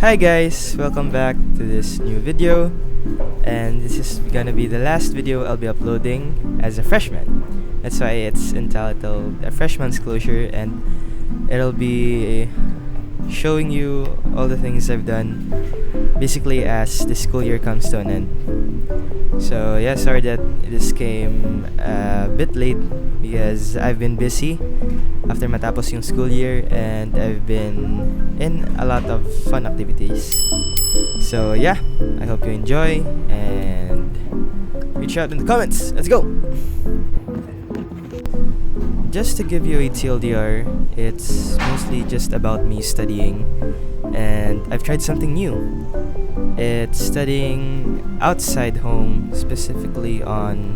Hi guys, welcome back to this new video, and this is gonna be the last video I'll be uploading as a freshman. That's why it's entitled A Freshman's Closure, and it'll be showing you all the things I've done basically as the school year comes to an end. So yeah, sorry that this came a bit late because I've been busy after matapos yung school year, and I've been in a lot of fun activities. So yeah, I hope you enjoy and reach out in the comments. Let's go! Just to give you a TLDR, it's mostly just about me studying, and I've tried something new. It's studying outside home, specifically on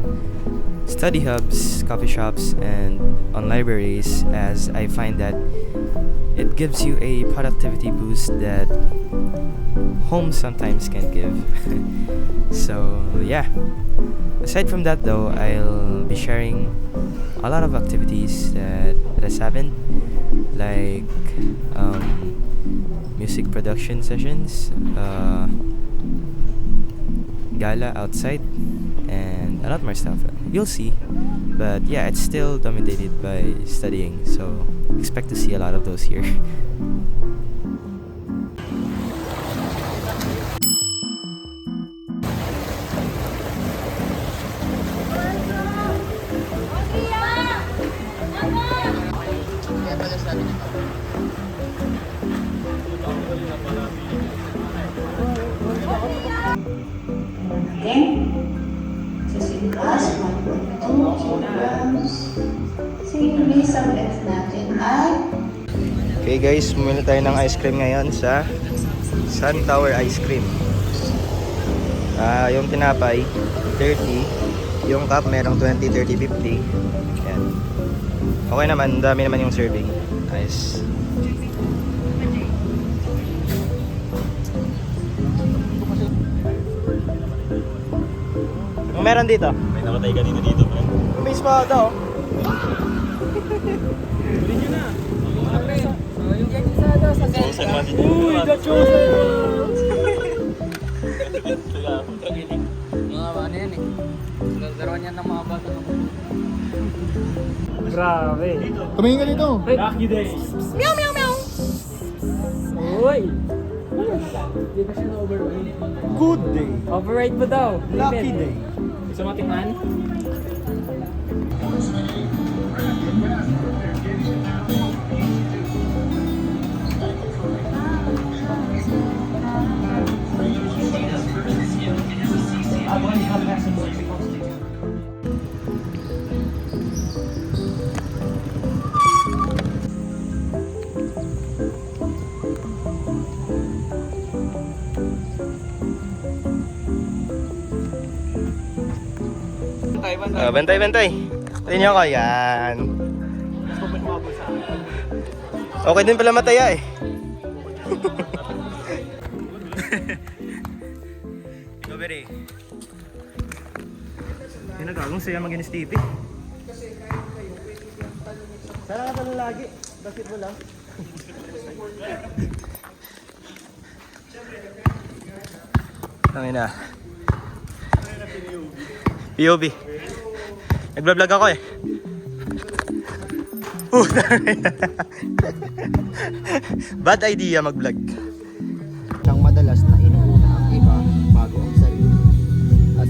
study hubs, coffee shops, and on libraries, as I find that it gives you a productivity boost that home sometimes can't give. So yeah, aside from that though, I'll be sharing a lot of activities that has happened, like music production sessions, gala outside, and a lot more stuff. You'll see. But yeah, it's still dominated by studying, so expect to see a lot of those here. Okay guys, bumili tayo ng ice cream ngayon sa Sun Tower Ice Cream. Yung tinapay 30, yung cup merong 20, 30, 50. Yan. Okay naman, dami naman yung serving. Nice. Ang meron dito? May namatay kanina dito, man. May espada oh. Huli nyo na. Uy, the chosen! Mga ano yan eh. Laruan yan ng mga bata. Grabe. Tumingin ka dito. Lucky day. Meow meow meow! Uy! Di ba siya na-override? Good day. Override mo daw. Lucky day. Gusto mo tikman? Bantay. Tingnan nyo ako. Yan. Okay din pala mataya eh. Ikaw bere. Pinagagong saya maging Stevie. Sana ka talo lagi. Basketball lang. Tangin na. POV. Nagbablog ako eh. Bad idea mag-vlog. Siyang madalas na inuuna ang iba bago ang sarili. At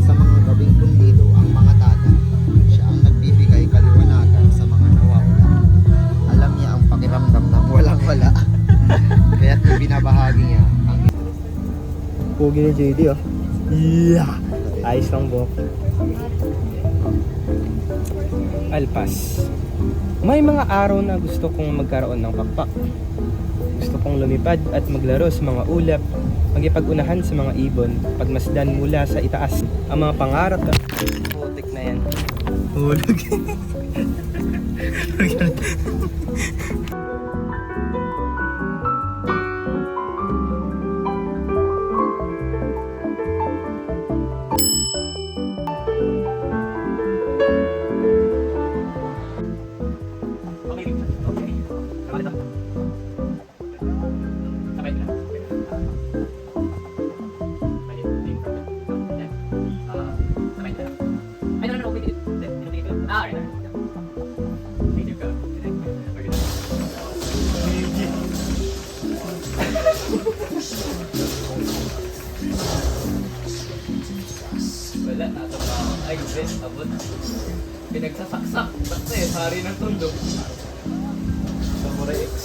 sa mga gabing pundido ang mga tata, siya ang nagbibigay kaliwanagan sa mga nawawala. Alam niya ang pakiramdam ng walang-wala. Kaya't ibinabahagi niya ang Pugi ni JD oh. Yeah! Ayos lang buhok. Alpas. May mga araw na gusto kong magkaroon ng pakpak. Gusto kong lumipad at maglaro sa mga ulap, magipag-unahan sa mga ibon, pagmasdan mula sa itaas. Ang mga pangarap na... Putik na yan. Hulog. Okay. Wala, nasa pa. Ay, Ben, abot. Pinagsasaksak. Basta eh, hari ng tundo. Samurai X.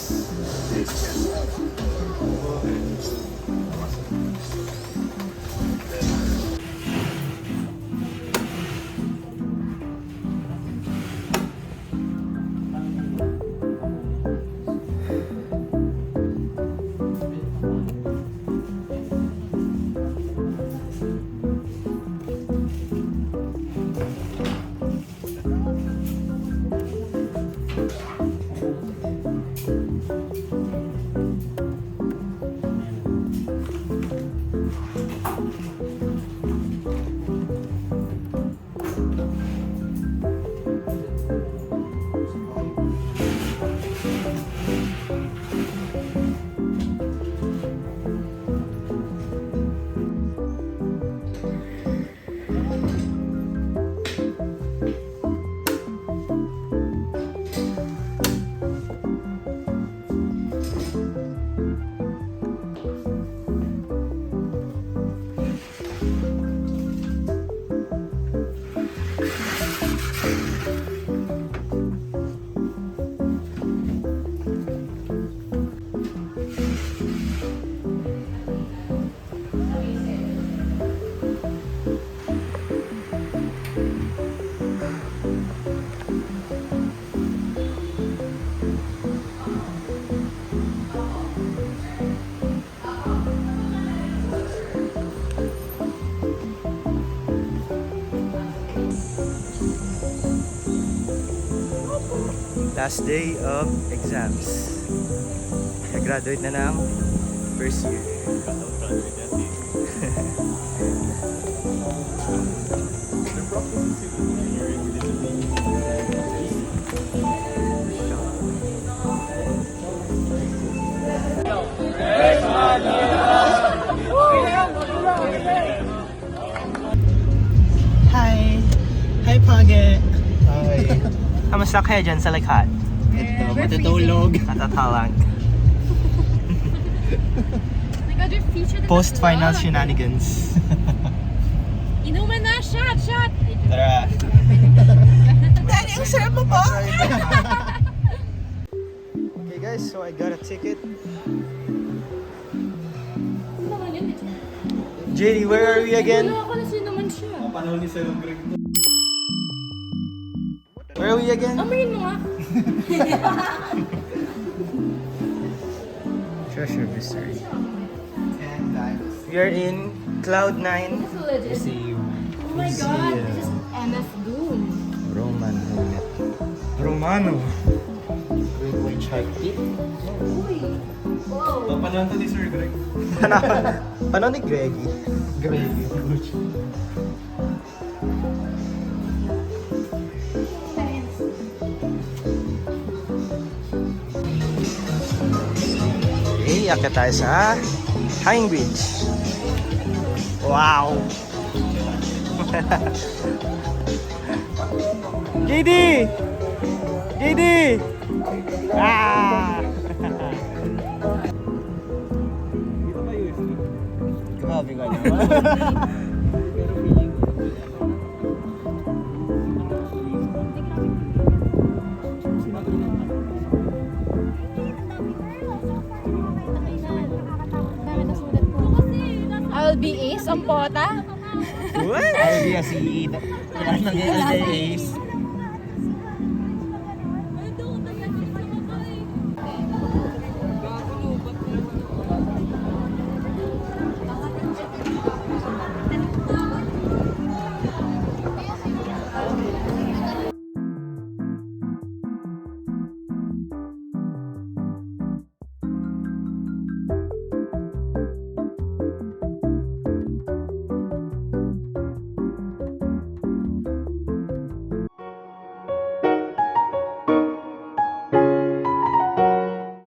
Last day of exams. Nag-graduate na ng first year. Hi! Hi, Page! Hi. Kamusta kayo dyan sa likhat? Ito, matutulog. Natatalang. My God, your featured in the Post-final vlog. shenanigans. Inuman na! Shot! Shot! Tara! Dani, ang sarap mo po! Okay guys, so I got a ticket. Ano naman yun? JD, where are we again? Wala ako na sino naman siya. Panahon ni Sir Greg. Where are we again? Amayin mo nga. Treasure Mystery. And lives. We are in Cloud9 This is legit. Museum. Oh my God, this is MF Doom. Roman helmet. Romano. Great white shark teeth. Uy! Wow! Panahon to ni Sir Greg. Paano ni Greggy? Gravy. Okay, akit tayo sa Hanging Bridge. Wow! JD! JD! Ah! Dito ba USB? Grabe ka naman. Pero feeling ko. I'll be Ace ang pota. What? Ay, di si Ida. Kailangan nag-i-ace.